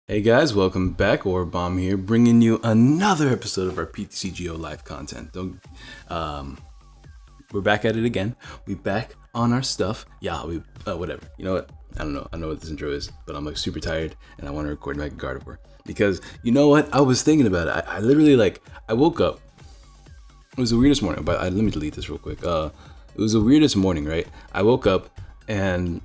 Hey guys, welcome back. Bomb here, bringing you another episode of our PTCGO live content. We're back at it again. We back on our stuff. Yeah, whatever. You know what? I don't know. I know what this intro is, but I'm like super tired and I want to record my Gardevoir because you know what? I was thinking about it. I literally I woke up. It was the weirdest morning. But let me delete this real quick. It was the weirdest morning, right? I woke up and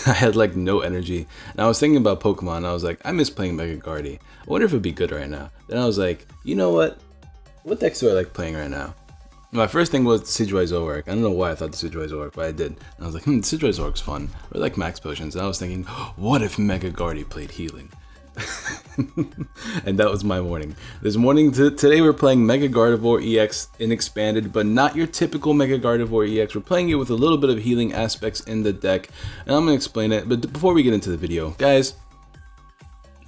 I had like no energy, and I was thinking about Pokemon. And I was like, I miss playing Mega Gardy. I wonder if it'd be good right now. Then I was like, you know what? What decks do I like playing right now? My first thing was Decidueye Zoroark. I don't know why I thought Decidueye Zoroark, but I did. And I was like, Decidueye Zoroark's fun. Or like Max Potions. And I was thinking, what if Mega Gardy played Healing? And that was my morning. This morning, today we're playing Mega Gardevoir EX in Expanded, but not your typical Mega Gardevoir EX. We're playing it with a little bit of healing aspects in the deck, and I'm going to explain it. But before we get into the video, guys,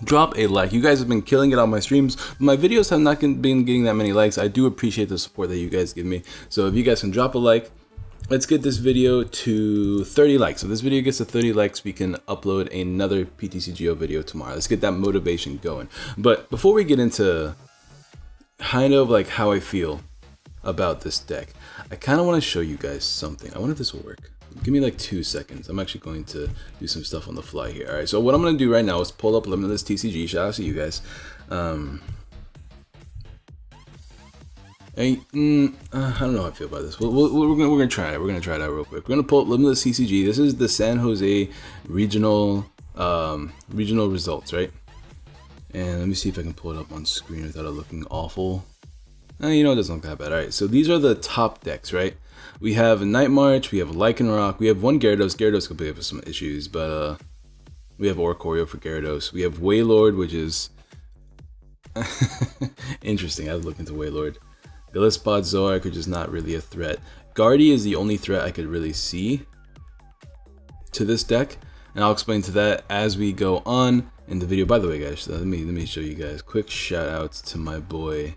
drop a like. You guys have been killing it on my streams. My videos have not been getting that many likes. I do appreciate the support that you guys give me. So if you guys can drop a like, let's get this video to 30 likes. If this video gets to 30 likes, we can upload another PTCGO video tomorrow. Let's get that motivation going. But before we get into kind of like how I feel about this deck, I kind of want to show you guys something. I wonder if this will work. Give me like 2 seconds. I'm actually going to do some stuff on the fly here. All right, so what I'm going to do right now is pull up Limitless TCG. Shout out to you guys. I don't know how I feel about this. We're gonna try it. We're gonna try it out real quick. We're gonna pull up Limitless CCG. This is the San Jose regional results, right? And let me see if I can pull it up on screen without it looking awful. You know, it doesn't look that bad. All right, so these are the top decks, right? We have a Night March, we have a Lycanroc, we have one Gyarados. Gyarados could play with some issues, but we have Oricorio for Gyarados. We have Wailord, which is interesting. I would look into Wailord. Gillespot, Zoroark are just not really a threat. Gardy is the only threat I could really see to this deck, and I'll explain to that as we go on in the video. By the way, guys, let me show you guys. Quick shout out to my boy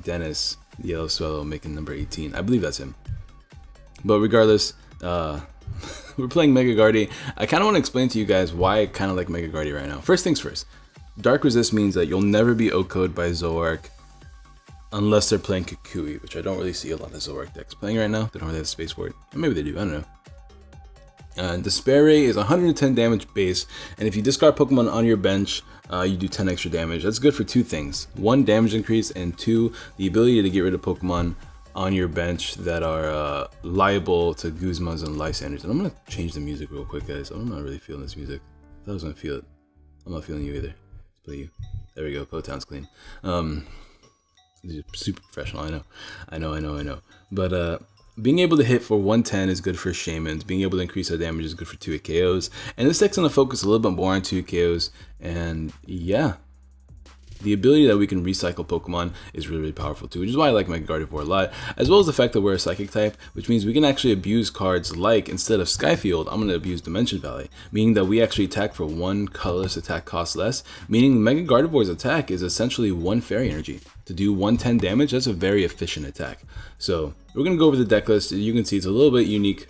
Dennis, the Yellow Swallow, making number 18. I believe that's him. But regardless, we're playing Mega Gardy. I kind of want to explain to you guys why I kind of like Mega Gardy right now. First things first, Dark Resist means that you'll never be OHKO'd by Zoroark unless they're playing Kukui, which I don't really see a lot of Zoroark decks playing right now. They don't really have space for it. Or maybe they do, I don't know. Despair Ray is 110 damage base, and if you discard Pokemon on your bench, you do 10 extra damage. That's good for two things. 1, damage increase, and 2, the ability to get rid of Pokemon on your bench that are liable to Guzmas and Lysanders. And I'm going to change the music real quick, guys. I'm not really feeling this music. I thought I was going to feel it. I'm not feeling you either. Let's play you. There we go. Potown's clean. Super professional, I know. But being able to hit for 110 is good for Shamans. Being able to increase our damage is good for 2 KOs. And this deck's gonna focus a little bit more on 2 KOs. And yeah, the ability that we can recycle Pokemon is really, really powerful too, which is why I like Mega Gardevoir a lot, as well as the fact that we're a Psychic type, which means we can actually abuse cards like, instead of Skyfield, I'm going to abuse Dimension Valley, meaning that we actually attack for 1 colorless attack cost less, meaning Mega Gardevoir's attack is essentially 1 Fairy Energy. To do 110 damage, that's a very efficient attack. So we're going to go over the deck list. You can see it's a little bit unique.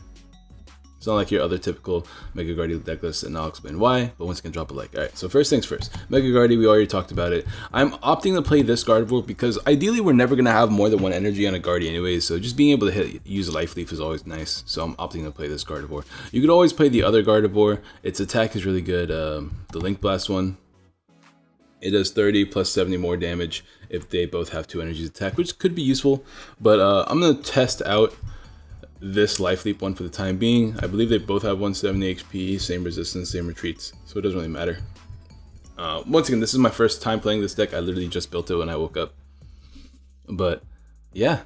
It's not like your other typical Mega Gardy deck list, and I'll explain why, but once again, drop a like. Alright, so first things first. Mega Gardy, we already talked about it. I'm opting to play this Gardevoir because ideally we're never going to have more than 1 energy on a Gardy anyways, so just being able to use Life Leaf is always nice, so I'm opting to play this Gardevoir. You could always play the other Gardevoir. Its attack is really good. The Link Blast one, it does 30 plus 70 more damage if they both have 2 energies attack, which could be useful, but I'm going to test out this Life Leap one for the time being. I believe they both have 170 HP, same resistance, same retreats, so it doesn't really matter. Once again, this is my first time playing this deck. I literally just built it when I woke up. But yeah,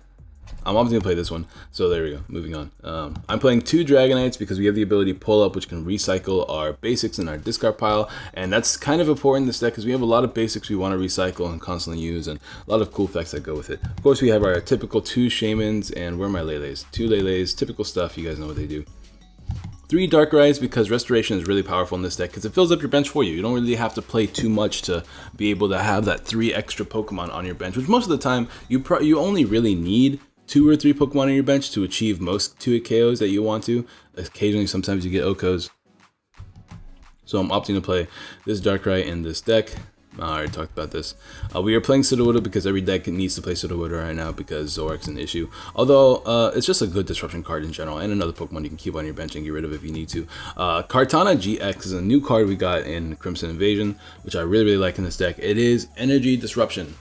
I'm opting to play this one. So there we go, moving on. I'm playing 2 Dragonites because we have the ability to pull up, which can recycle our basics in our discard pile. And that's kind of important in this deck because we have a lot of basics we want to recycle and constantly use, and a lot of cool effects that go with it. Of course, we have our typical 2 Shamans, and where are my Lele's? 2 Lele's, typical stuff, you guys know what they do. 3 Darkrais because Restoration is really powerful in this deck because it fills up your bench for you. You don't really have to play too much to be able to have that 3 extra Pokemon on your bench, which most of the time you only really need 2 or 3 Pokemon on your bench to achieve most 2 KOs that you want to. Occasionally, sometimes you get OHKOs. So I'm opting to play this Darkrai in this deck. I already talked about this. We are playing Sudowoodo because every deck needs to play Sudowoodo right now because Zoroark's an issue. Although, it's just a good disruption card in general, and another Pokemon you can keep on your bench and get rid of if you need to. Kartana GX is a new card we got in Crimson Invasion, which I really like in this deck. It is Energy Disruption.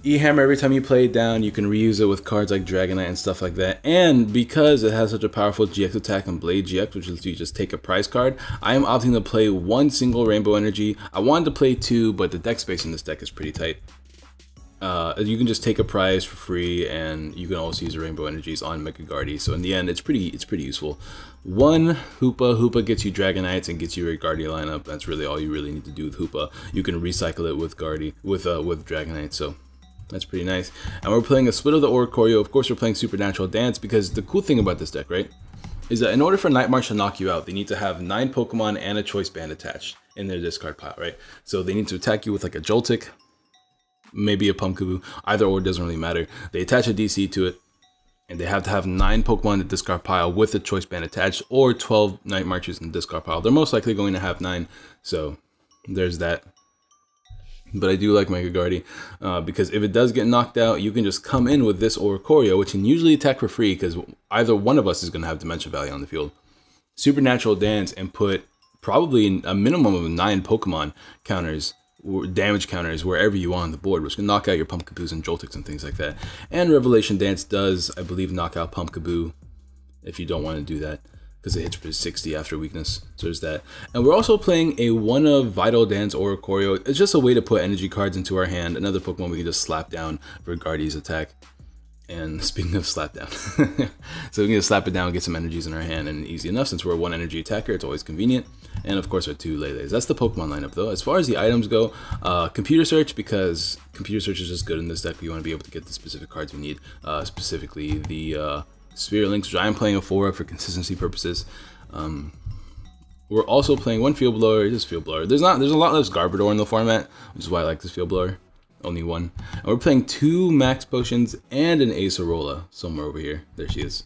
E-Hammer, every time you play it down, you can reuse it with cards like Dragonite and stuff like that. And because it has such a powerful GX attack and Blade GX, which lets you just take a prize card, I am opting to play one single Rainbow Energy. I wanted to play two, but the deck space in this deck is pretty tight. You can just take a prize for free, and you can also use the Rainbow Energies on Mega Guardy. So in the end, it's pretty useful. One Hoopa gets you Dragonites and gets you a Guardy lineup. That's really all you really need to do with Hoopa. You can recycle it with Dragonite, so that's pretty nice. And we're playing a split of the Oricorio. Of course, we're playing Supernatural Dance because the cool thing about this deck, right, is that in order for Night March to knock you out, they need to have 9 Pokemon and a Choice Band attached in their discard pile, right? So they need to attack you with like a Joltik, maybe a Pumpkaboo, either or, doesn't really matter. They attach a DC to it, and they have to have 9 Pokemon in the discard pile with a Choice Band attached, or 12 Night Marches in the discard pile. They're most likely going to have 9, so there's that. But I do like Mega Guardy, because if it does get knocked out, you can just come in with this Oricorio, which can usually attack for free, because either one of us is going to have Dimension Valley on the field. Supernatural Dance and put probably a minimum of 9 Pokemon counters, damage counters, wherever you want on the board, which can knock out your Pumpkaboos and Joltiks and things like that. And Revelation Dance does, I believe, knock out Pumpkaboo if you don't want to do that, because it hits for 60 after weakness. So there's that. And we're also playing a one of Vital Dance Oricorio. It's just a way to put energy cards into our hand. Another Pokemon we can just slap down for Guardy's attack. And speaking of slap down, so we can just slap it down, get some energies in our hand, and easy enough since we're a 1 energy attacker. It's always convenient. And of course our 2 Lele's. That's the Pokemon lineup though. As far as the items go, Computer Search, because Computer Search is just good in this deck. We want to be able to get the specific cards we need, specifically the Spirit Links, which I am playing a 4 of for consistency purposes. We're also playing one Field Blower, just Field Blower. There's a lot less Garbodor in the format, which is why I like this Field Blower. Only 1. And we're playing 2 Max Potions and an Acerola somewhere over here. There she is.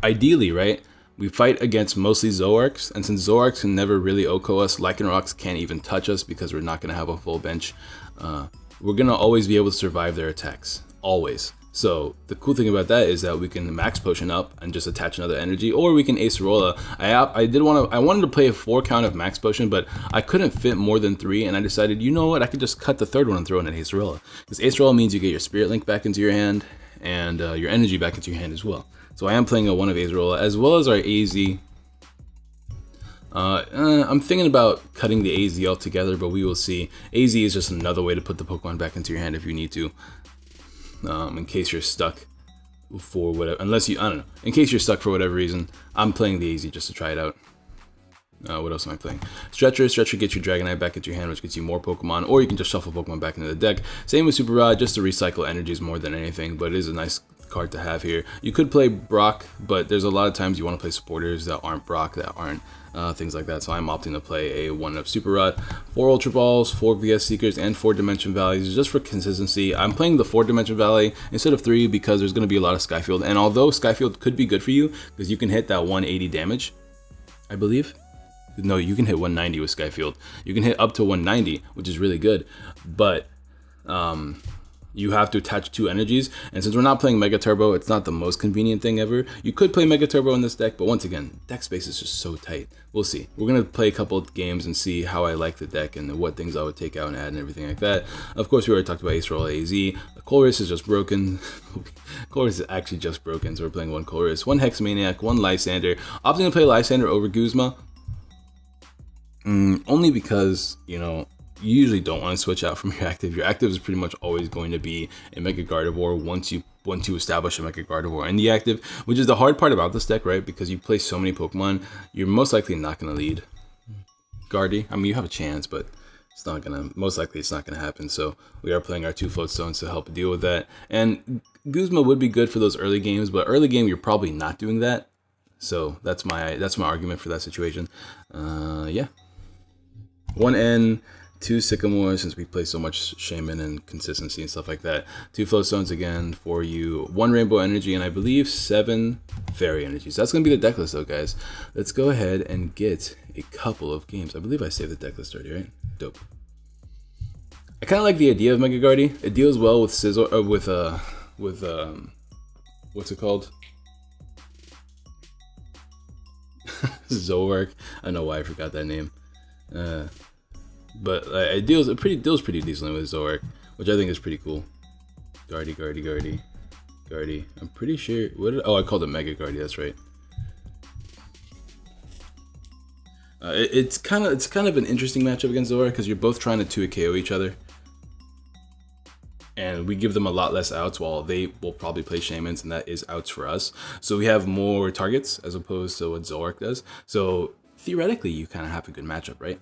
Ideally, right, we fight against mostly Zoroarks, and since Zoroarks can never really OHKO us, Lycanrocs can't even touch us because we're not going to have a full bench. We're going to always be able to survive their attacks. Always. So the cool thing about that is that we can Max Potion up and just attach another energy, or we can Acerola. I wanted to play a 4 count of Max Potion, but I couldn't fit more than 3, and I decided, you know what, I could just cut the 3rd one and throw in an Acerola. Because Acerola means you get your Spirit Link back into your hand, and your energy back into your hand as well. So I am playing a 1 of Acerola, as well as our AZ. I'm thinking about cutting the AZ altogether, but we will see. AZ is just another way to put the Pokemon back into your hand if you need to. In case you're stuck for whatever, I don't know, in case you're stuck for whatever reason, I'm playing the AZ just to try it out. What else am I playing? Stretcher gets your Dragonite back into your hand, which gets you more Pokemon, or you can just shuffle Pokemon back into the deck. Same with Super Rod, just to recycle energies more than anything, but it is a nice card to have here. You could play Brock, but there's a lot of times you want to play supporters that aren't Brock, that aren't things like that, so I'm opting to play a 1 of Super Rod, 4 Ultra Balls, 4 VS Seekers, and 4 Dimension Valleys, just for consistency. I'm playing the 4 Dimension Valley instead of 3 because there's going to be a lot of Skyfield, and although Skyfield could be good for you, because you can hit that 180 damage, I believe. No, you can hit 190 with Skyfield. You can hit up to 190, which is really good, but you have to attach 2 energies, and since we're not playing Mega Turbo, it's not the most convenient thing ever. You could play Mega Turbo in this deck, but once again, deck space is just so tight. We'll see. We're going to play a couple of games and see how I like the deck and what things I would take out and add and everything like that. Of course, we already talked about Acerola AZ. The Colress is just broken. Colress is actually just broken, so we're playing 1 Colress, 1 Hexmaniac, 1 Lysander. Opting to play Lysander over Guzma, only because, you know, you usually don't want to switch out from your active. Your active is pretty much always going to be a Mega Gardevoir once you establish a Mega Gardevoir in the active, which is the hard part about this deck, right? Because you play so many Pokemon, you're most likely not going to lead Guardy. I mean, you have a chance, but it's not gonna. Most likely, it's not gonna happen. So we are playing our 2 Floatstones to help deal with that. And Guzma would be good for those early games, but early game you're probably not doing that. So that's my argument for that situation. Yeah. 1N 2 Sycamore since we play so much Shaman and consistency and stuff like that. 2 Flowstones again for you. 1 Rainbow Energy and I believe 7 Fairy Energies. That's going to be the deck list though, guys. Let's go ahead and get a couple of games. I believe I saved the deck list already, right? Dope. I kind of like the idea of Mega Guardy. It deals well with Scizor, what's it called? Zoroark. I don't know why I forgot that name. But it deals pretty decently with Zoroark, which I think is pretty cool. Guardy. I'm pretty sure. Oh, I called it Mega Guardy. That's right. It's kind of an interesting matchup against Zoroark because you're both trying to 2-KO each other, and we give them a lot less outs while they will probably play Shamans, and that is outs for us. So we have more targets as opposed to what Zoroark does. So theoretically, you kind of have a good matchup, right?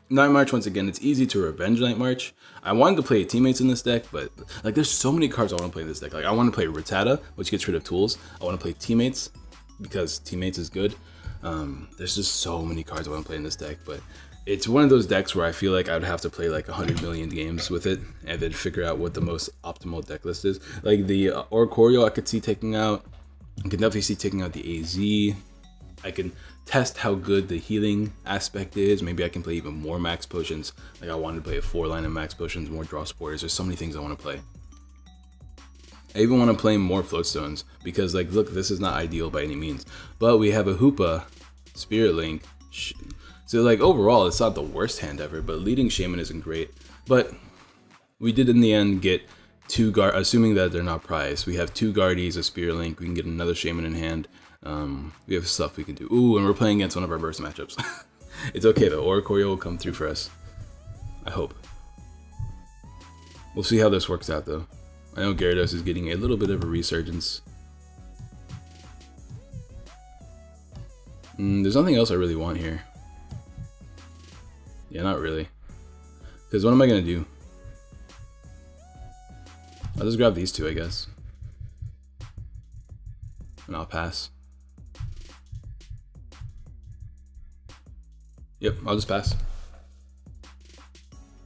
Night March, once again, it's easy to revenge Night March. I wanted to play Teammates in this deck, but like there's so many cards I want to play in this deck. Like I want to play Rattata, which gets rid of tools. I want to play Teammates because Teammates is good. There's just so many cards I want to play in this deck, but it's one of those decks where I feel like I would have to play like 100 million games with it and then figure out what the most optimal deck list is. Like the Oricorio I could see taking out. I can definitely see taking out the AZ. I can test how good the healing aspect is. Maybe I can play even more max potions. Like I wanted to play a 4-line of max potions, more draw supporters. There's so many things I want to play. I even want to play more Floatstones because like look, this is not ideal by any means. But we have a Hoopa, Spirit Link. So like overall it's not the worst hand ever, but leading Shaman isn't great. But we did in the end get 2 assuming that they're not prized. We have 2 Guardies, a Spirit Link, we can get another Shaman in hand. We have stuff we can do. Ooh, and we're playing against one of our burst matchups. It's okay though, Oricorio will come through for us. I hope. We'll see how this works out though. I know Gyarados is getting a little bit of a resurgence. There's nothing else I really want here. Yeah, not really. Because what am I going to do? I'll just grab these 2, I guess. And I'll pass. Yep, I'll just pass.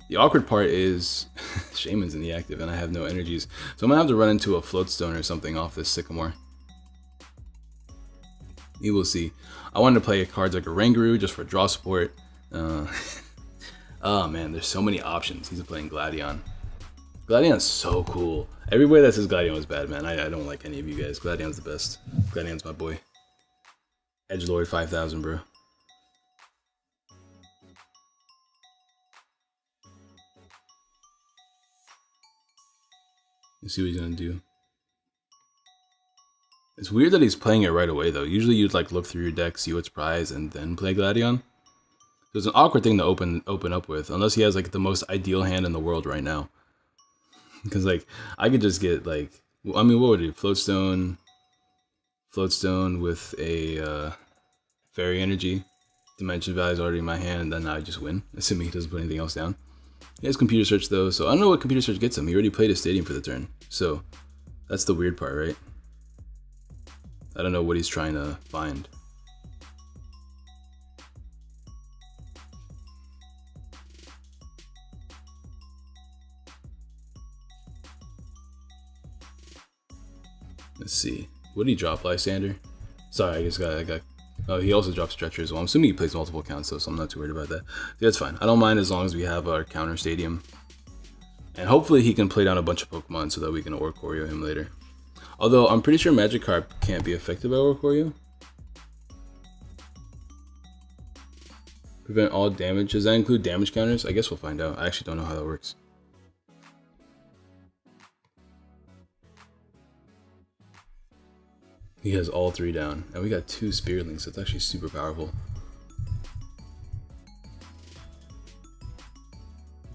The awkward part is Shaman's in the active and I have no energies. So I'm going to have to run into a Floatstone or something off this Sycamore. You will see. I wanted to play cards like a Rangaroo just for draw support. Oh man, there's so many options. He's playing Gladion. Gladion's so cool. Everybody that says Gladion was bad, man. I don't like any of you guys. Gladion's the best. Gladion's my boy. Edgelord 5000, bro. Let's see what he's gonna do. It's weird that he's playing it right away though. Usually you'd like look through your deck, see what's prized, and then play Gladion. So it's an awkward thing to open up with, unless he has like the most ideal hand in the world right now. Because like I could just get like, I mean, what would it do? Floatstone with a Fairy Energy. Dimension Value is already in my hand, and then I just win, assuming he doesn't put anything else down. He has Computer Search though, so I don't know what Computer Search gets him. He already played his Stadium for the turn, so that's the weird part, right? I don't know what he's trying to find. Let's see. What did he drop, Lysander? Sorry, I got. Oh, he also drops Stretcher as well. I'm assuming he plays multiple counts though, so I'm not too worried about that. Yeah, that's fine. I don't mind as long as we have our counter Stadium. And hopefully he can play down a bunch of Pokemon so that we can Oricorio him later. Although I'm pretty sure Magikarp can't be affected by Oricorio. Prevent all damage. Does that include damage counters? I guess we'll find out. I actually don't know how that works. He has all 3 down. And we got 2 Spirit Links. That's actually super powerful.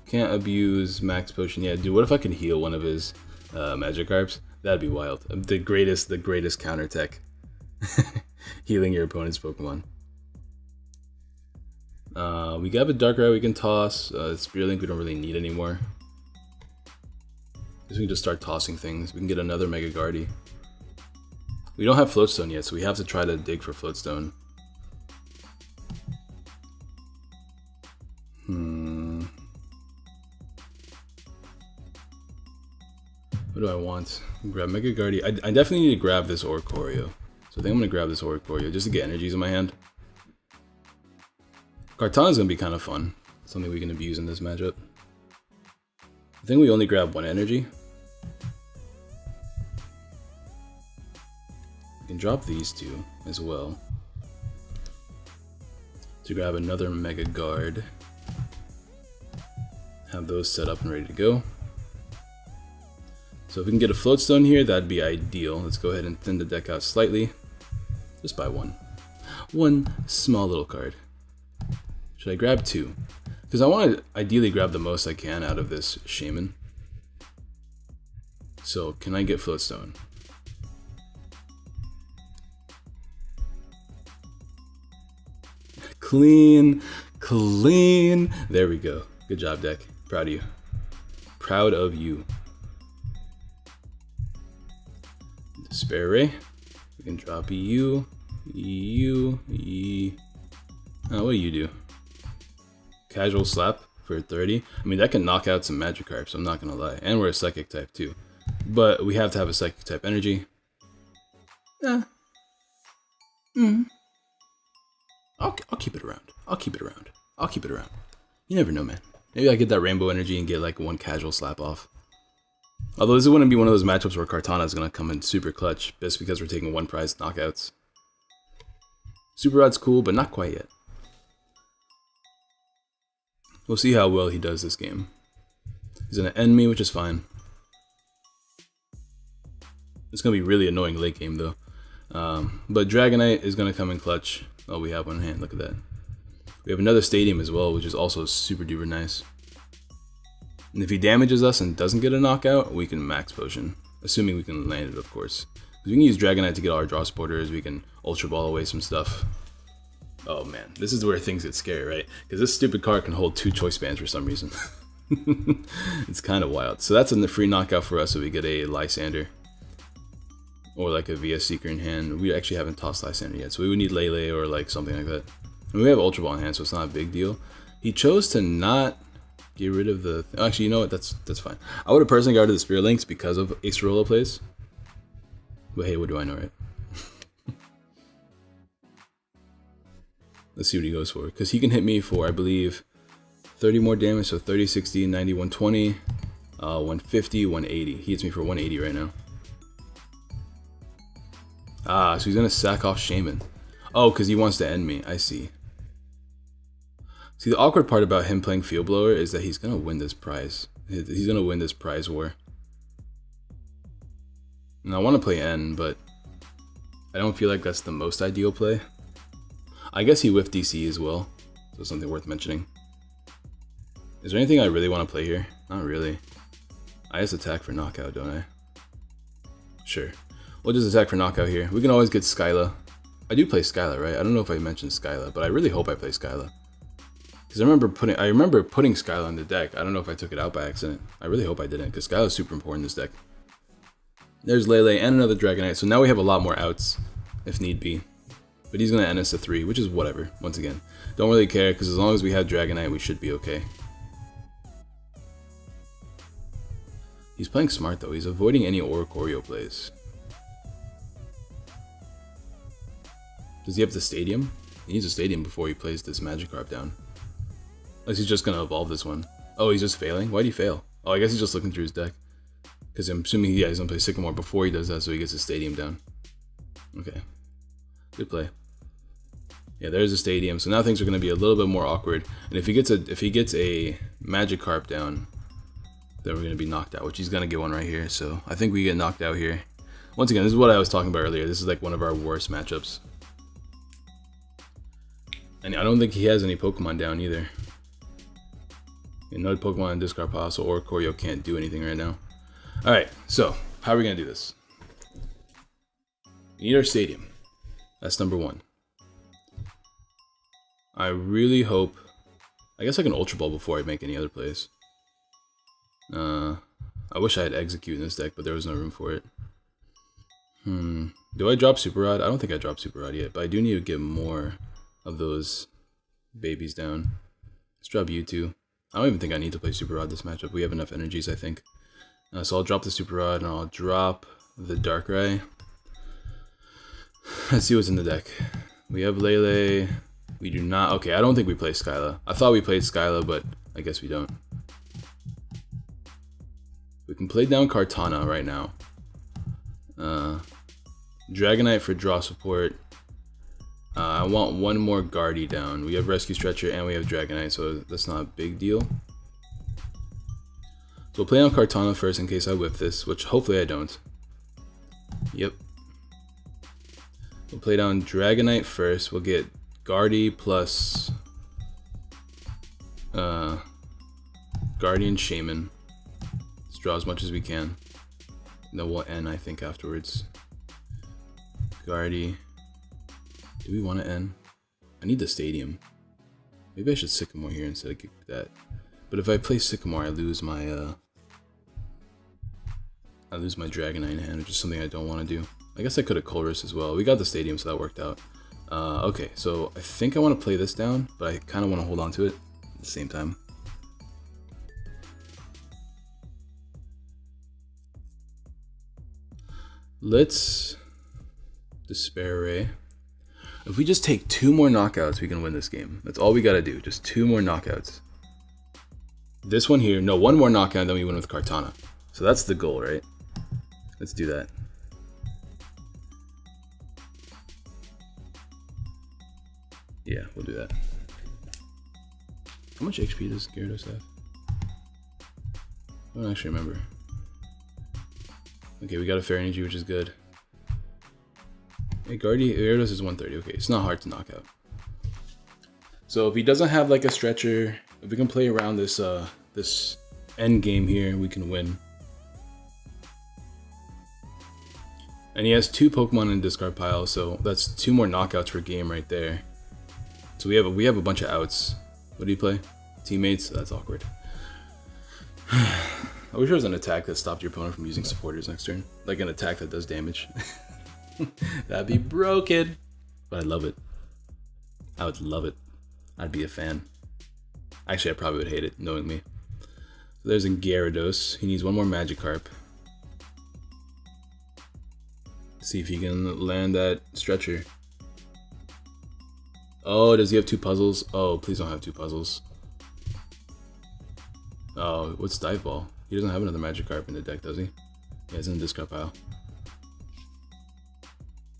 Can't abuse Max Potion. Yeah, dude, what if I could heal one of his Magikarps? That'd be wild. The greatest counter tech. Healing your opponent's Pokemon. We got a Darkrai we can toss. Spirit Link we don't really need anymore. We can just start tossing things. We can get another Mega Guardy. We don't have Floatstone yet, so we have to try to dig for Floatstone. What do I want? Grab Mega Guardy. I definitely need to grab this Oricorio. So I think I'm going to grab this Oricorio just to get energies in my hand. Kartana's going to be kind of fun. Something we can abuse in this matchup. I think we only grab one energy. We can drop these two as well. To grab another Mega Guard. Have those set up and ready to go. So if we can get a Floatstone here, that'd be ideal. Let's go ahead and thin the deck out slightly. Just by one. One small little card. Should I grab two? Because I want to ideally grab the most I can out of this Shaman. So can I get Floatstone? Clean, clean. There we go. Good job, deck. Proud of you. Proud of you. Despair Ray. We can drop you. Oh, what do you do? Casual Slap for 30. I mean, that can knock out some Magikarps, I'm not gonna lie. And we're a Psychic type too. But we have to have a Psychic type energy. I'll keep it around. I'll keep it around. I'll keep it around. You never know, man. Maybe I get that Rainbow energy and get like one Casual Slap off. Although this wouldn't be one of those matchups where Kartana is going to come in super clutch, just because we're taking one prize knockouts. Super Rod's cool, but not quite yet. We'll see how well he does this game. He's going to end me, which is fine. It's going to be really annoying late game, though. But Dragonite is going to come in clutch. Oh, we have one hand. Look at that. We have another Stadium as well, which is also super duper nice. And if he damages us and doesn't get a knockout, we can Max Potion. Assuming we can land it, of course. Because we can use Dragonite to get all our draw supporters. We can Ultra Ball away some stuff. Oh man, this is where things get scary, right? Because this stupid card can hold 2 choice bands for some reason. It's kind of wild. So that's a free knockout for us if we get a Lysander. Or like a VS Seeker in hand. We actually haven't tossed Lysander yet, so we would need Lele or like something like that. And we have Ultra Ball in hand, so it's not a big deal. He chose to not get rid of the... Actually, you know what? That's fine. I would have personally guarded the Spirit Links because of Acerola plays. But hey, what do I know, right? Let's see what he goes for. Because he can hit me for, I believe, 30 more damage. So 30, 60, 90, 120, 150, 180. He hits me for 180 right now. Ah, so he's going to sack off Shaman. Oh, because he wants to end me. I see. See, the awkward part about him playing Field Blower is that he's going to win this prize. He's going to win this prize war. And I want to play N, but I don't feel like that's the most ideal play. I guess he whiffed DC as well, so something worth mentioning. Is there anything I really want to play here? Not really. I just attack for knockout, don't I? Sure. We'll just attack for knockout here. We can always get Skyla. I do play Skyla, right? I don't know if I mentioned Skyla, but I really hope I play Skyla. Because I remember putting Skyla in the deck. I don't know if I took it out by accident. I really hope I didn't, because Skyla is super important in this deck. There's Lele and another Dragonite, so now we have a lot more outs, if need be. But he's going to end us to 3, which is whatever, once again. Don't really care, because as long as we have Dragonite, we should be okay. He's playing smart, though. He's avoiding any Oricorio plays. Does he have the Stadium? He needs a Stadium before he plays this Magikarp down. Unless he's just going to evolve this one. Oh, he's just failing? Why'd he fail? Oh, I guess he's just looking through his deck. Because I'm assuming he's going to play Sycamore before he does that, so he gets his Stadium down. Okay. Good play. Yeah, there's a Stadium. So now things are going to be a little bit more awkward. And if he gets a Magikarp down, then we're going to be knocked out, which he's going to get one right here. So I think we get knocked out here. Once again, this is what I was talking about earlier. This is like one of our worst matchups. And I don't think he has any Pokemon down either. Another Pokemon in discard pile, so Oricorio can't do anything right now. Alright, so how are we going to do this? We need our Stadium. That's number 1. I really hope... I guess I can Ultra Ball before I make any other plays. I wish I had Execute in this deck, but there was no room for it. Do I drop Super Rod? I don't think I dropped Super Rod yet, but I do need to get more of those babies down. Let's drop you two. I don't even think I need to play Super Rod this matchup. We have enough energies, I think. So I'll drop the Super Rod and I'll drop the Darkrai. Let's see what's in the deck. We have Lele. We do not. Okay, I don't think we play Skyla. I thought we played Skyla, but I guess we don't. We can play down Kartana right now. Dragonite for draw support. I want one more Guardy down. We have Rescue Stretcher and we have Dragonite, so that's not a big deal. So we'll play on Kartana first in case I whip this, which hopefully I don't. Yep. We'll play down Dragonite first. We'll get Guardy plus Guardian Shaman. Let's draw as much as we can. Then we'll end, I think, afterwards. Guardy. Do we want to end? I need the Stadium. Maybe I should Sycamore here instead of that. But if I play Sycamore, I lose my Dragonite in hand, which is something I don't want to do. I guess I could have Colress as well. We got the Stadium, so that worked out. Okay, so I think I want to play this down, but I kind of want to hold on to it at the same time. Let's Despair Ray. If we just take 2 more knockouts, we can win this game. That's all we gotta do, just 2 more knockouts. This one here, no, 1 more knockout, then we win with Kartana. So that's the goal, right? Let's do that. Yeah, we'll do that. How much HP does Gyarados have? I don't actually remember. Okay, we got a Fair Energy, which is good. Hey, Gyarados is 130. Okay, it's not hard to knock out. So if he doesn't have like a stretcher, if we can play around this this end game here, we can win. And he has 2 Pokemon in the discard pile, so that's 2 more knockouts per game right there. So we have a bunch of outs. What do you play? Teammates? That's awkward. I wish there was an attack that stopped your opponent from using supporters next turn. Like an attack that does damage. That'd be broken. But I love it. I would love it. I'd be a fan. Actually, I probably would hate it, knowing me. So there's a Gyarados. He needs 1 more Magikarp. See if he can land that stretcher. Oh, does he have 2 puzzles? Oh, please don't have 2 puzzles. Oh, what's Dive Ball? He doesn't have another Magikarp in the deck, does he? Yeah, it's in the discard pile.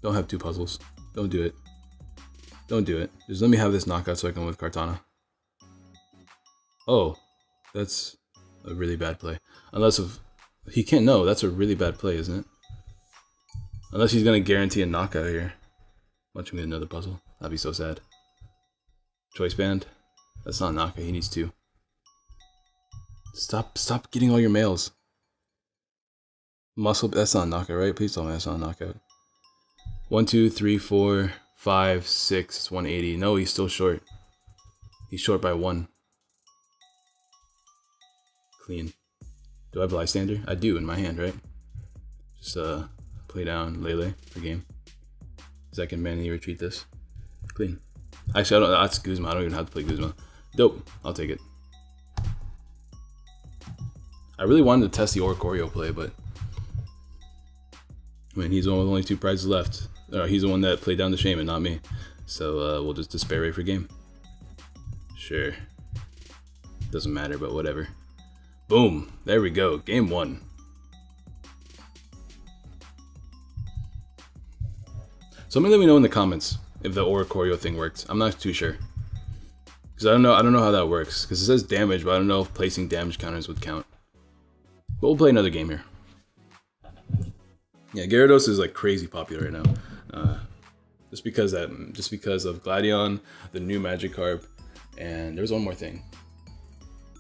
Don't have 2 puzzles. Don't do it. Don't do it. Just let me have this knockout so I can win with Kartana. Oh, that's a really bad play. Unless if he can't know, that's a really bad play, isn't it? Unless he's gonna guarantee a knockout here. Watch him get another puzzle. That'd be so sad. Choice Band. That's not a knockout. He needs 2. Stop getting all your males. Muscle. That's not a knockout, right? Please tell me that's not a knockout. 1, 2, 3, 4, 5, 6. It's 180. No, he's still short. He's short by 1. Clean. Do I have Bystander? I do in my hand, right? Just play down Lele for game. Second manually retreat this. Clean. Actually, I don't. That's Guzma. I don't even have to play Guzma. Dope. I'll take it. I really wanted to test the Oricorio play, but I mean, he's the one with only 2 prizes left. He's the one that played down the Shaman, not me. So we'll just Despair Ray for game. Sure. Doesn't matter, but whatever. Boom. There we go. Game 1. Somebody let me know in the comments if the Oricorio thing worked. I'm not too sure. Because I don't know how that works. Because it says damage, but I don't know if placing damage counters would count. But we'll play another game here. Yeah, Gyarados is like crazy popular right now. Just because of Gladion, the new Magikarp, and there was one more thing.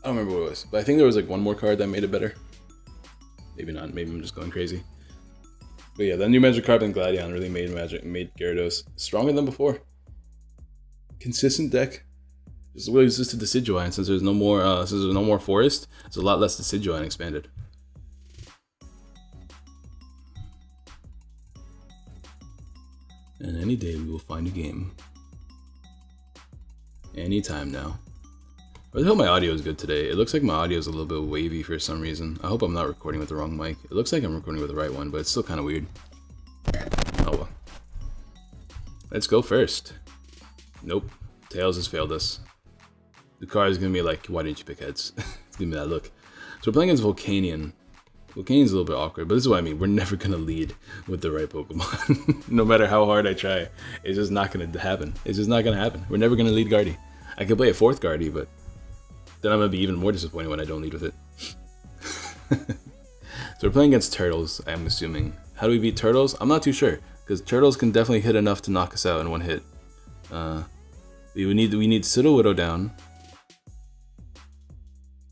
I don't remember what it was, but I think there was like one more card that made it better. Maybe not. Maybe I'm just going crazy. But yeah, that new Magikarp and Gladion really made Gyarados stronger than before. Consistent deck. Just really resisted Decidueye, since there's no more forest, it's a lot less Decidueye expanded. And any day we will find a game. Anytime now. I hope my audio is good today. It looks like my audio is a little bit wavy for some reason. I hope I'm not recording with the wrong mic. It looks like I'm recording with the right one, but it's still kind of weird. Oh well. Let's go first. Nope. Tails has failed us. The card is going to be like, why didn't you pick heads? It's going to be that look. So we're playing against Volcanion. Volcanian's a little bit awkward, but this is what I mean. We're never going to lead with the right Pokemon. No matter how hard I try, it's just not going to happen. It's just not going to happen. We're never going to lead Guardy. I could play a 4th Guardy, but then I'm going to be even more disappointed when I don't lead with it. So we're playing against Turtles, I'm assuming. How do we beat Turtles? I'm not too sure, because Turtles can definitely hit enough to knock us out in one hit. We need Sudowoodo down.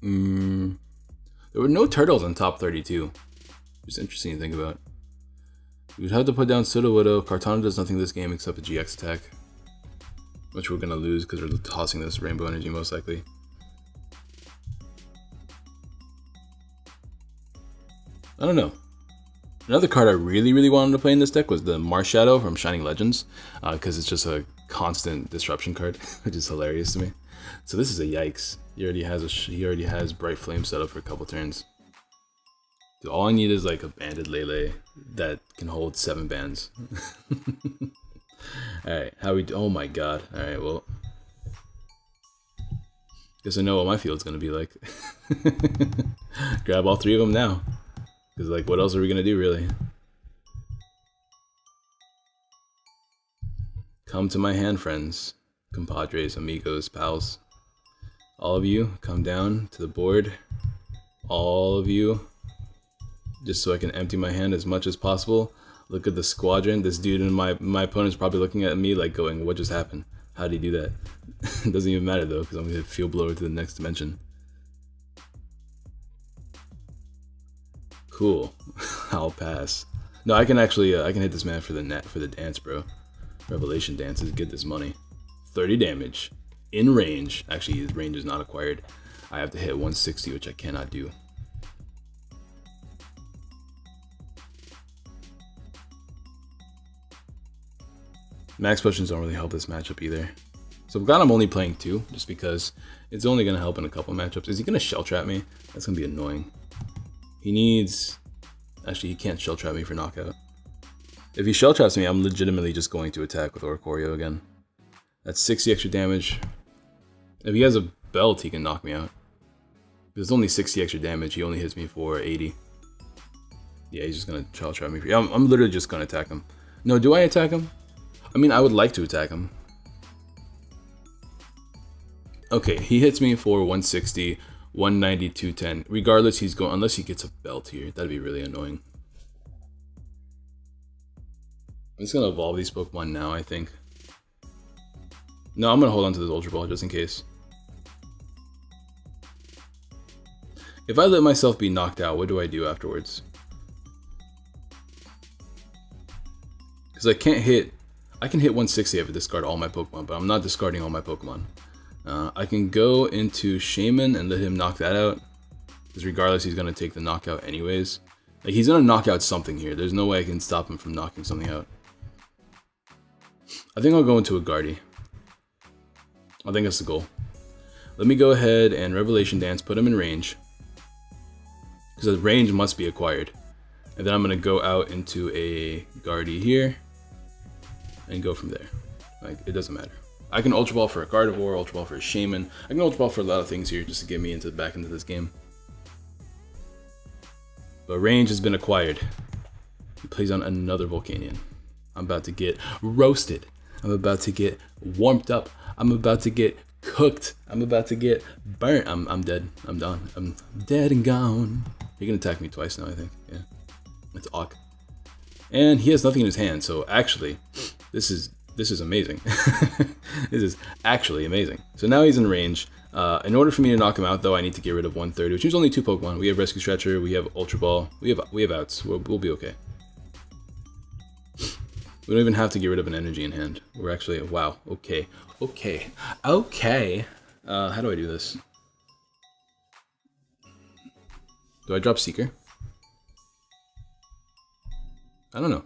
There were no Turtles in top 32. Just interesting to think about. We'd have to put down Sudowoodo. Kartana does nothing this game except a GX attack, which we're gonna lose because we're tossing this Rainbow Energy most likely. I don't know. Another card I really wanted to play in this deck was the Marshadow from Shining Legends, because it's just a constant disruption card, which is hilarious to me. So this is a yikes. He already has Bright Flame set up for a couple turns. So all I need is like a Banded Lele that can hold 7 bands. Alright, oh my god. Alright, well. Guess I know what my field's gonna be like. Grab all 3 of them now. Because like, what else are we gonna do really? Come to my hand, friends. Compadres, amigos, pals. All of you, come down to the board. All of you. Just so I can empty my hand as much as possible. Look at the squadron. This dude and my opponent's probably looking at me like going, what just happened? How did he do that? It doesn't even matter though, because I'm gonna field blower to the next dimension. Cool. I'll pass. No, I can actually I can hit this man for the dance, bro. Revelation dances, get this money. 30 damage. In range. Actually, his range is not acquired. I have to hit 160, which I cannot do. Max potions don't really help this matchup either. So God, I'm only playing 2, just because it's only going to help in a couple matchups. Is he going to shell trap me? That's going to be annoying. He needs... Actually, he can't shell trap me for knockout. If he shell traps me, I'm legitimately just going to attack with Oricorio again. That's 60 extra damage. If he has a belt, he can knock me out. If it's only 60 extra damage, he only hits me for 80. Yeah, he's just going to shell trap me. I'm literally just going to attack him. No, do I attack him? I mean, I would like to attack him. Okay, he hits me for 160, 190, 210. Regardless, he's going, unless he gets a belt here. That'd be really annoying. I'm just going to evolve these Pokemon now, I think. No, I'm going to hold on to this Ultra Ball just in case. If I let myself be knocked out, what do I do afterwards? Because I can hit 160 if I discard all my Pokemon, but I'm not discarding all my Pokemon. I can go into Shaman and let him knock that out, because regardless, he's going to take the knockout anyways. Like, he's going to knock out something here. There's no way I can stop him from knocking something out. I think I'll go into a Guardy. I think that's the goal. Let me go ahead and Revelation Dance, put him in range, because the range must be acquired. And then I'm going to go out into a Guardy here and go from there. Like, it doesn't matter. I can Ultra Ball for a Gardevoir, Ultra Ball for a Shaman. I can Ultra Ball for a lot of things here just to get me back into this game. But range has been acquired. He plays on another Volcanion. I'm about to get roasted. I'm about to get warmed up. I'm about to get cooked. I'm about to get burnt. I'm dead. I'm done. I'm dead and gone. He can attack me twice now, I think. Yeah. It's Awk. And he has nothing in his hand, so actually, this is amazing. This is actually amazing. So now he's in range. In order for me to knock him out, though, I need to get rid of 130, which means only 2 Pokemon. We have Rescue Stretcher, we have Ultra Ball, we have outs. We'll be okay. We don't even have to get rid of an energy in hand. We're actually, wow, okay. How do I do this? Do I drop Seeker? I don't know.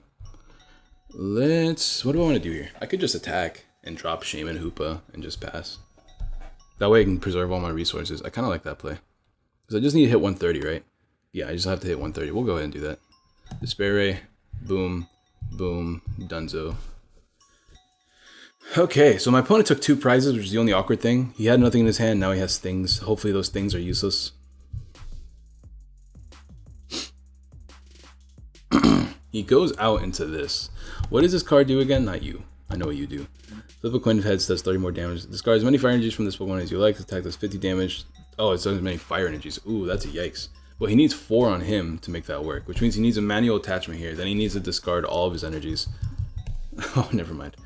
What do I want to do here? I could just attack and drop Shaman Hoopa and just pass. That way I can preserve all my resources. I kind of like that play. Because I just need to hit 130, right? Yeah, I just have to hit 130. We'll go ahead and do that. Despair Ray. Boom. Boom. Dunzo. Okay, so my opponent took 2 prizes, which is the only awkward thing. He had nothing in his hand, now he has things. Hopefully those things are useless. He goes out into this. What does this card do again? Not you. I know what you do. Flip a coin of heads, does 30 more damage. Discard as many fire energies from this Pokemon as you like. Attack does 50 damage. Oh, it does as many fire energies. Ooh, that's a yikes. Well, he needs 4 on him to make that work, which means he needs a manual attachment here. Then he needs to discard all of his energies. Oh, never mind.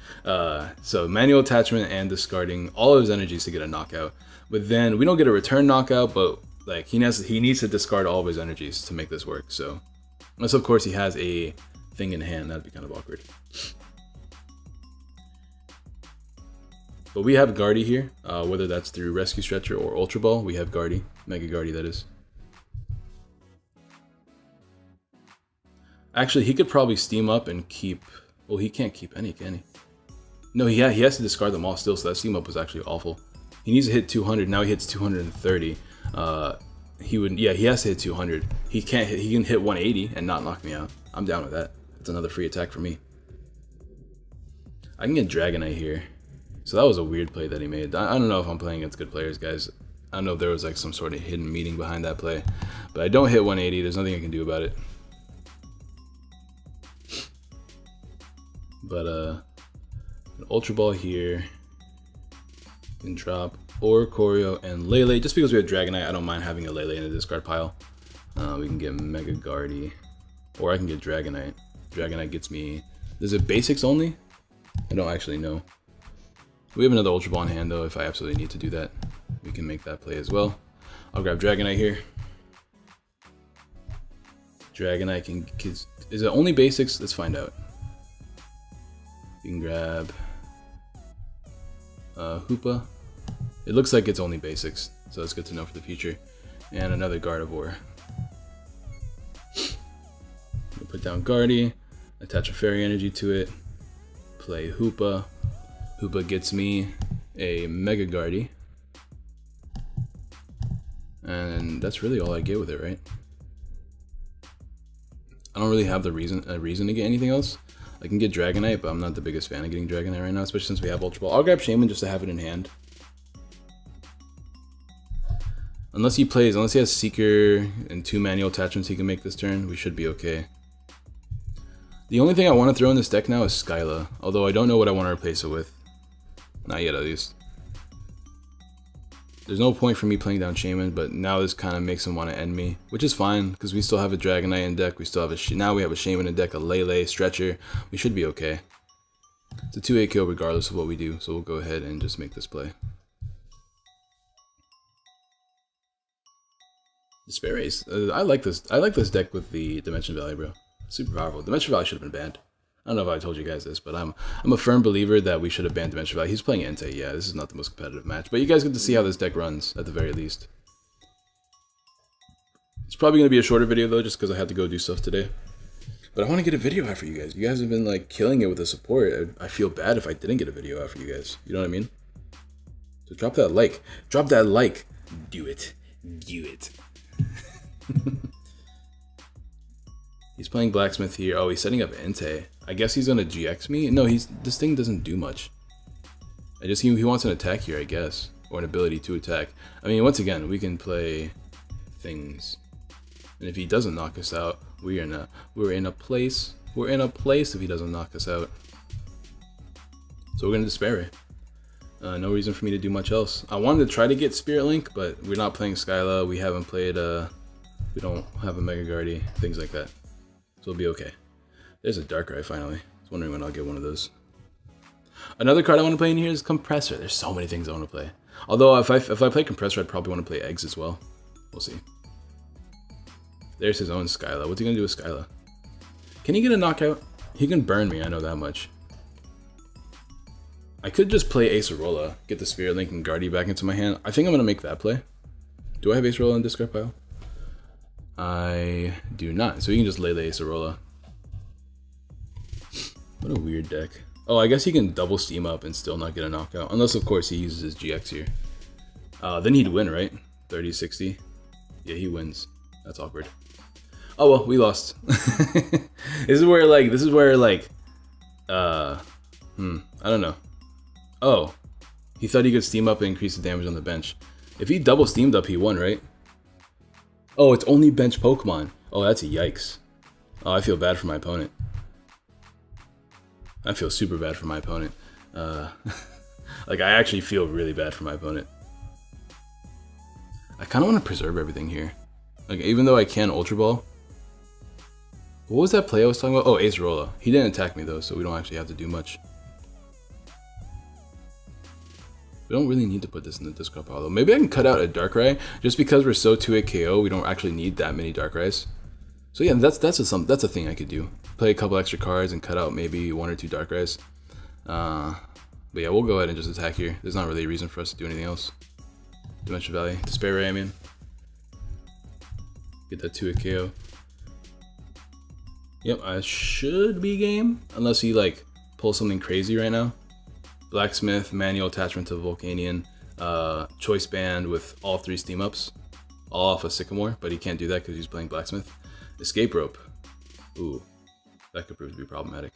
So manual attachment and discarding all of his energies to get a knockout. But then we don't get a return knockout, but like he needs to discard all of his energies to make this work. So unless of course he has a thing in hand, that'd be kind of awkward. But we have Guardy here, whether that's through Rescue Stretcher or Ultra Ball. We have Guardy, Mega Guardy that is. Actually, he could probably steam up and keep. Well, he can't keep any, can he? No, he has to discard them all still. So that steam up was actually awful. He needs to hit 200. Now he hits 230. He has to hit 200. He can't hit. He can hit 180 and not knock me out. I'm down with that. It's another free attack for me. I can get Dragonite here. So that was a weird play that he made. I don't know if I'm playing against good players, guys. I don't know if there was like some sort of hidden meaning behind that play. But I don't hit 180. There's nothing I can do about it. But an Ultra Ball here. Can drop Oricorio and Lele. Just because we have Dragonite, I don't mind having a Lele in the discard pile. We can get Mega Guardy. Or I can get Dragonite. Dragonite gets me... Is it basics only? I don't actually know. We have another Ultra Ball in hand though, if I absolutely need to do that. We can make that play as well. I'll grab Dragonite here. Dragonite can... Is it only basics? Let's find out. You can grab Hoopa. It looks like it's only basics, so that's good to know for the future. And another Gardevoir. We'll put down Guardy, attach a Fairy Energy to it, play Hoopa. Hoopa gets me a Mega Guardy. And that's really all I get with it, right? I don't really have a reason to get anything else. I can get Dragonite, but I'm not the biggest fan of getting Dragonite right now, especially since we have Ultra Ball. I'll grab Shaman just to have it in hand. Unless he has Seeker and 2 manual attachments he can make this turn, we should be okay. The only thing I want to throw in this deck now is Skyla, although I don't know what I want to replace it with. Not yet, at least. There's no point for me playing down Shaman, but now this kind of makes him want to end me, which is fine, because we still have a Dragonite in deck, now we have a Shaman in deck, a Lele, Stretcher, we should be okay. It's a 2-8 kill regardless of what we do, so we'll go ahead and just make this play. Despair Race. I like this deck with the Dimension Valley, bro. Super powerful. Dimension Valley should have been banned. I don't know if I told you guys this, but I'm a firm believer that we should have banned Dimension Valley. He's playing Entei, yeah, this is not the most competitive match, but you guys get to see how this deck runs, at the very least. It's probably going to be a shorter video, though, just because I had to go do stuff today. But I want to get a video out for you guys. You guys have been, like, killing it with the support. I feel bad if I didn't get a video out for you guys. You know what I mean? So drop that like. Drop that like. Do it. Do it. He's playing Blacksmith here. Oh, he's setting up Entei. I guess he's gonna GX me? No, this thing doesn't do much. He wants an attack here, I guess. Or an ability to attack. I mean, once again, we can play things. And if he doesn't knock us out, we're in a place if he doesn't knock us out. So we're gonna Despair it. No reason for me to do much else. I wanted to try to get Spirit Link, but we're not playing Skyla. We haven't played we don't have a Mega Guardy, things like that. So we'll be okay. There's a Darkrai finally. I was wondering when I'll get one of those. Another card I want to play in here is Compressor. There's so many things I want to play. Although if I play Compressor, I'd probably want to play Eggs as well. We'll see. There's his own Skyla. What's he gonna do with Skyla? Can he get a knockout? He can burn me, I know that much. I could just play Acerola, get the Spirit Link and Guardy back into my hand. I think I'm gonna make that play. Do I have Acerola in discard pile? I do not. So he can just lay the Acerola. What a weird deck. Oh, I guess he can double steam up and still not get a knockout. Unless, of course, he uses his GX here. Then he'd win, right? 30, 60. Yeah, he wins. That's awkward. Oh well, we lost. This is where I don't know. Oh, he thought he could steam up and increase the damage on the bench. If he double steamed up, he won, right? Oh, it's only bench Pokemon. Oh, that's a yikes. Oh, I feel bad for my opponent. I feel super bad for my opponent. Like, I actually feel really bad for my opponent. I kind of want to preserve everything here. Like, even though I can Ultra Ball. What was that play I was talking about? Oh, Ace Rolla. He didn't attack me though, so we don't actually have to do much. We don't really need to put this in the discard pile though. Maybe I can cut out a Darkrai, just because we're so 2-hit KO, we don't actually need that many Darkrai's. So yeah, that's a thing I could do. Play a couple extra cards and cut out maybe 1 or 2 Darkrai's. But yeah, we'll go ahead and just attack here. There's not really a reason for us to do anything else. Dimension Valley, Despair Ray, I mean. Get that 2-hit KO. Yep, I should be game, unless he like pulls something crazy right now. Blacksmith, manual attachment to Volcanion, choice band with all 3 steam ups, all off of Sycamore, but he can't do that because he's playing Blacksmith. Escape Rope. Ooh, that could prove to be problematic.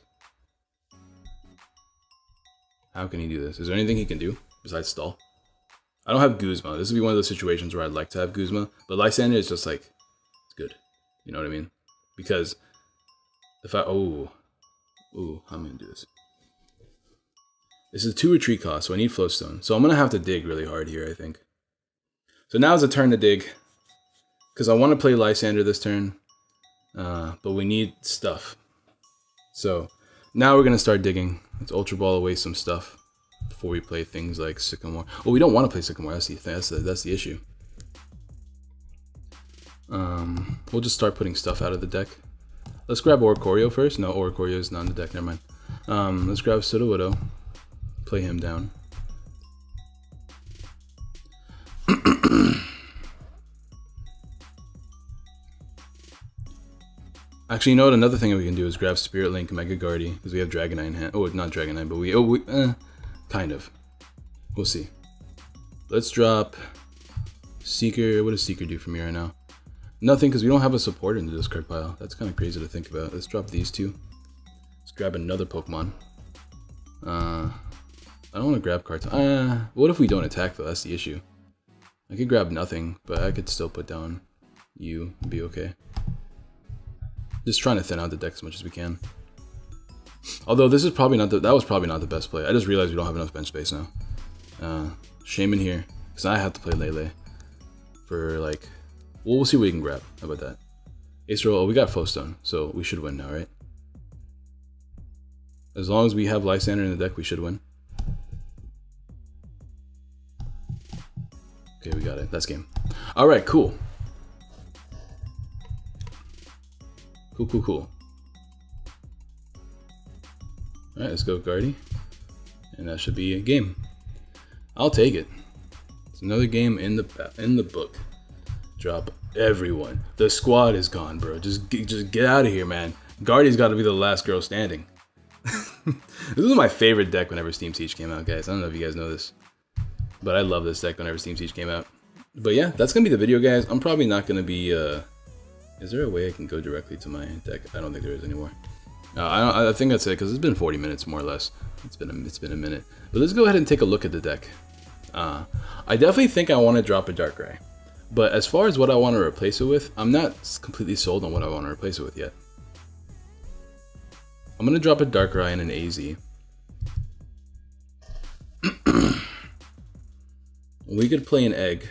How can he do this? Is there anything he can do besides stall? I don't have Guzma. This would be one of those situations where I'd like to have Guzma, but Lysander is just like, it's good. You know what I mean? Because if I, how am I gonna do this? This is 2 retreat costs, so I need Flowstone. So I'm gonna have to dig really hard here, I think. So now's the turn to dig, because I want to play Lysander this turn, but we need stuff. So now we're gonna start digging. Let's Ultra Ball away some stuff before we play things like Sycamore. Well, we don't want to play Sycamore. That's the issue. We'll just start putting stuff out of the deck. Let's grab Oricorio first. No, Oricorio is not in the deck. Never mind. Let's grab Sudowoodo. Play him down. Actually, you know what? Another thing we can do is grab Spirit Link, Mega Guardy, because we have Dragonite in hand. Oh, not Dragonite, but we kind of. We'll see. Let's drop Seeker. What does Seeker do for me right now? Nothing, because we don't have a supporter in the discard pile. That's kind of crazy to think about. Let's drop these 2. Let's grab another Pokemon. I don't want to grab cards. What if we don't attack though? That's the issue. I could grab nothing, but I could still put down you and be okay. Just trying to thin out the deck as much as we can. Although this is probably not that was probably not the best play. I just realized we don't have enough bench space now. Shaman here, because I have to play Lele for like. Well, we'll see what we can grab. How about that? Ace Roll. Oh, we got Flowstone, so we should win now, right? As long as we have Lysander in the deck, we should win. Okay, we got it. That's game. All right, cool. Cool. All right, let's go Guardy, and that should be a game. I'll take it. It's another game in the book. Drop everyone. The squad is gone, bro. Just get out of here, man. Guardy's got to be the last girl standing. This was my favorite deck whenever Steam Siege came out, guys. I don't know if you guys know this, but I love this deck whenever Steam Siege came out. But yeah, that's gonna be the video, guys. I'm probably not gonna be. Is there a way I can go directly to my deck? I don't think there is anymore. I think that's it, because it's been 40 minutes more or less. It's been a minute. But let's go ahead and take a look at the deck. I definitely think I want to drop a Darkrai, but as far as what I want to replace it with, I'm not completely sold on what I want to replace it with yet. I'm gonna drop a Darkrai and an AZ. We could play an egg.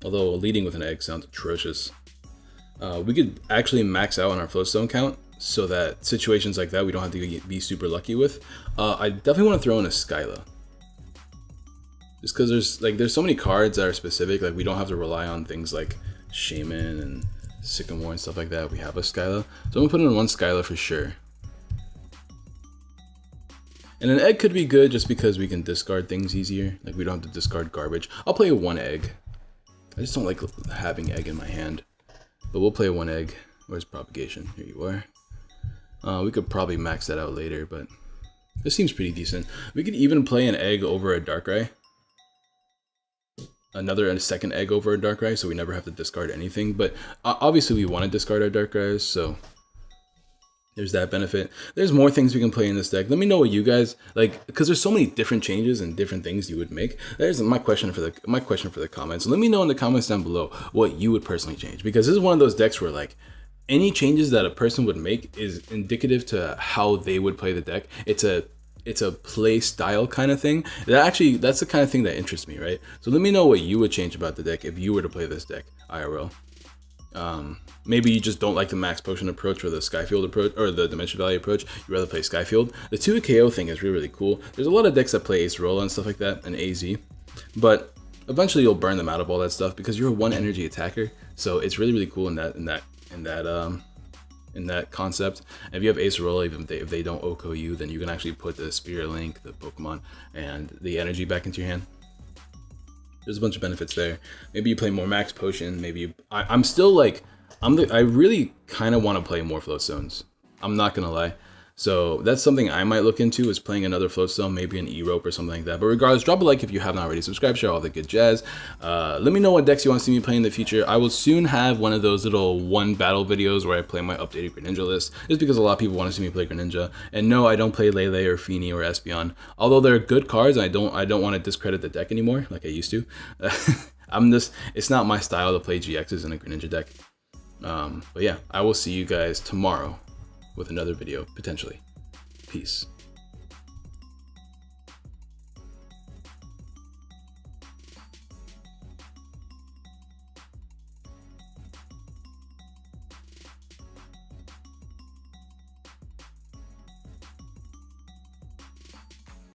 Although leading with an egg sounds atrocious. We could actually max out on our Flowstone count so that situations like that we don't have to be super lucky with. I definitely want to throw in a Skyla. Just because there's so many cards that are specific, like we don't have to rely on things like Shaman and Sycamore and stuff like that. We have a Skyla. So I'm gonna put in one Skyla for sure. And an egg could be good just because we can discard things easier. Like we don't have to discard garbage. I'll play one egg. I just don't like having egg in my hand. But we'll play one egg. Where's propagation? Here you are. We could probably max that out later, but This seems pretty decent. We could even play an egg over a Darkrai. Another and a second egg over a Darkrai, so we never have to discard anything. But obviously we want to discard our Darkrai's, so there's that benefit. There's more things we can play in this deck. Let me know what you guys like, because there's so many different changes and different things you would make. There's my question for the comments. Let me know in the comments down below what you would personally change, because this is one of those decks where like any changes that a person would make is indicative to how they would play the deck. It's a play style kind of thing. That's the kind of thing that interests me, right? So let me know what you would change about the deck if you were to play this deck IRL. Maybe you just don't like the max potion approach or the Skyfield approach or the Dimension Valley approach. You'd rather play Skyfield. The 2 KO thing is really, really cool. There's a lot of decks that play Acerola and stuff like that, and AZ, but eventually you'll burn them out of all that stuff because you're a 1 energy attacker. So it's really, really cool in that concept. And if you have Acerola, even if they don't OHKO you, then you can actually put the Spirit Link, the Pokemon, and the energy back into your hand. There's a bunch of benefits there. Maybe you play more max potion. Maybe I'm still like, I really kind of want to play more float stones. I'm not gonna lie. So that's something I might look into, is playing another float stone, maybe an E-rope or something like that. But regardless, drop a like if you haven't already. Subscribe, share all the good jazz. Let me know what decks you want to see me play in the future. I will soon have one of those little one battle videos where I play my updated Greninja list, just because a lot of people want to see me play Greninja. And no, I don't play Lele or Feeny or Espeon. Although they're good cards, I don't want to discredit the deck anymore like I used to. It's not my style to play GXs in a Greninja deck. But yeah, I will see you guys tomorrow with another video, potentially. Peace.